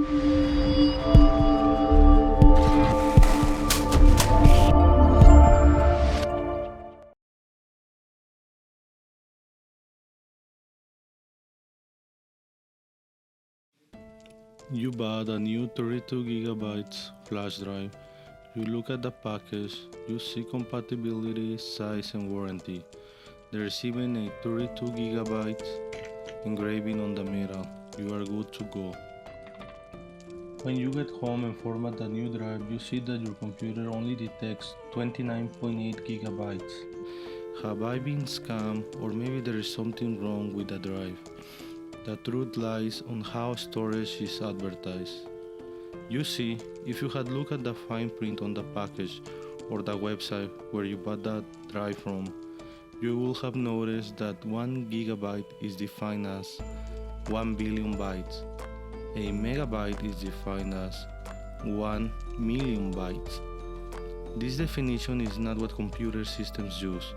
You bought a new 32 GB flash drive. You look at the package, you see compatibility, size and warranty. There is even a 32 GB engraving on the middle. You are good to go. When you get home and format the new drive, you see that your computer only detects 29.8 gigabytes. Have I been scammed, or maybe there is something wrong with the drive? The truth lies on how storage is advertised. You see, if you had looked at the fine print on the package or the website where you bought that drive from, you will have noticed that 1 gigabyte is defined as 1 billion bytes. A megabyte is defined as 1 million bytes. This definition is not what computer systems use.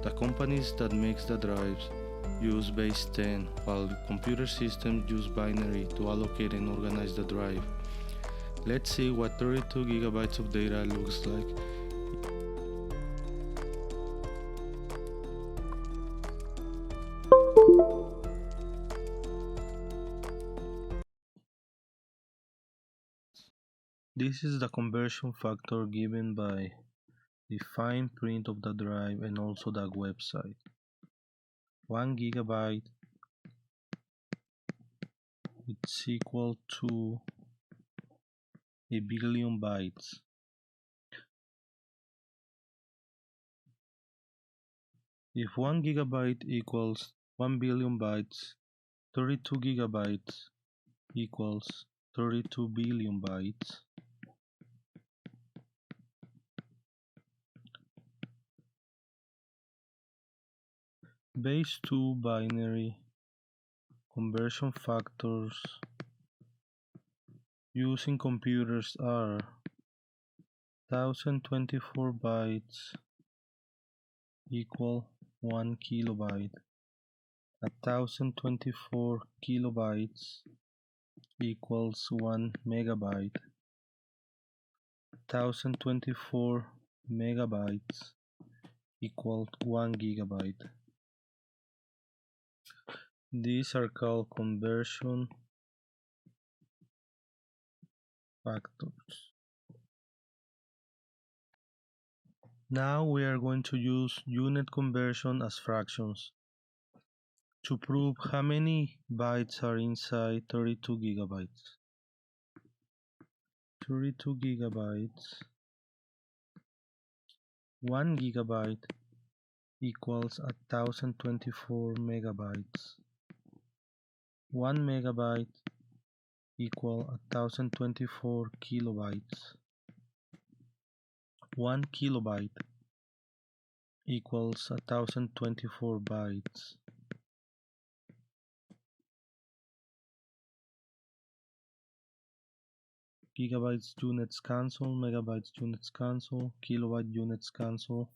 The companies that make the drives use base 10, while computer systems use binary to allocate and organize the drive. Let's see what 32 gigabytes of data looks like. This is the conversion factor given by the fine print of the drive and also the website. 1 gigabyte is equal to a billion bytes. If 1 gigabyte equals 1 billion bytes, 32 gigabytes equals 32 billion bytes. Base 2 binary conversion factors used in computers are 1024 bytes equal 1 kilobyte, 1024 kilobytes equals 1 megabyte, 1024 megabytes equals 1 gigabyte. These are called conversion factors. Now we are going to use unit conversion as fractions to prove how many bytes are inside 32 gigabytes. 32 gigabytes, 1 gigabyte equals 1024 megabytes. 1 megabyte equal 1024 kilobytes. 1 kilobyte equals 1024 bytes. Gigabytes units cancel, megabytes units cancel, kilobyte units cancel,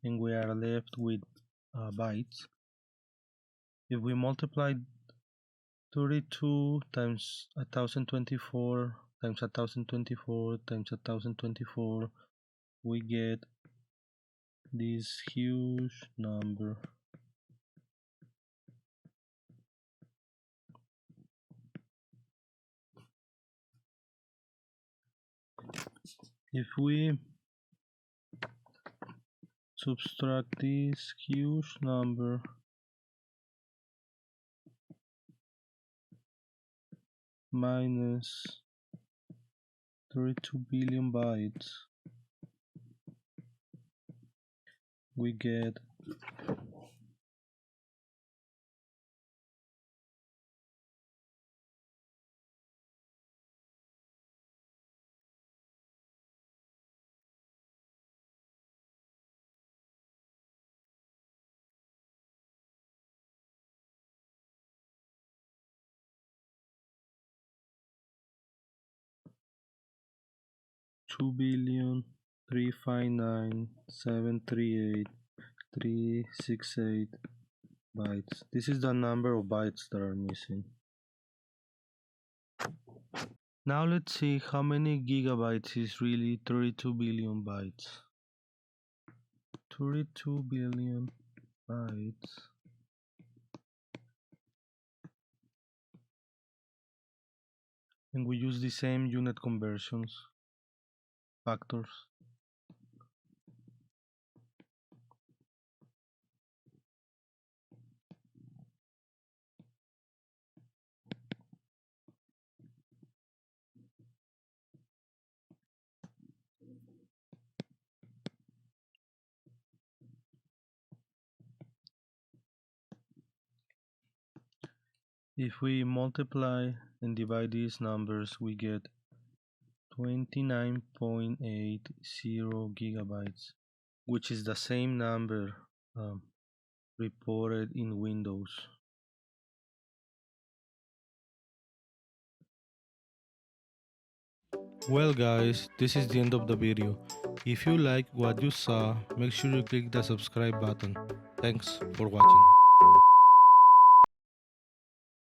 and we are left with bytes. If we multiply 32 times 1024 times 1024 times 1024, we get this huge number. If we subtract this huge number minus 32 billion bytes, we get 2,359,738,368 bytes. This is the number of bytes that are missing. Now let's see how many gigabytes is really 32 billion bytes. 32 billion bytes. And we use the same unit conversions factors. If we multiply and divide these numbers, we get 29.80 gigabytes, which is the same number reported in Windows. Well guys, this is the end of the video. If you like what you saw, make sure you click the subscribe button. Thanks for watching.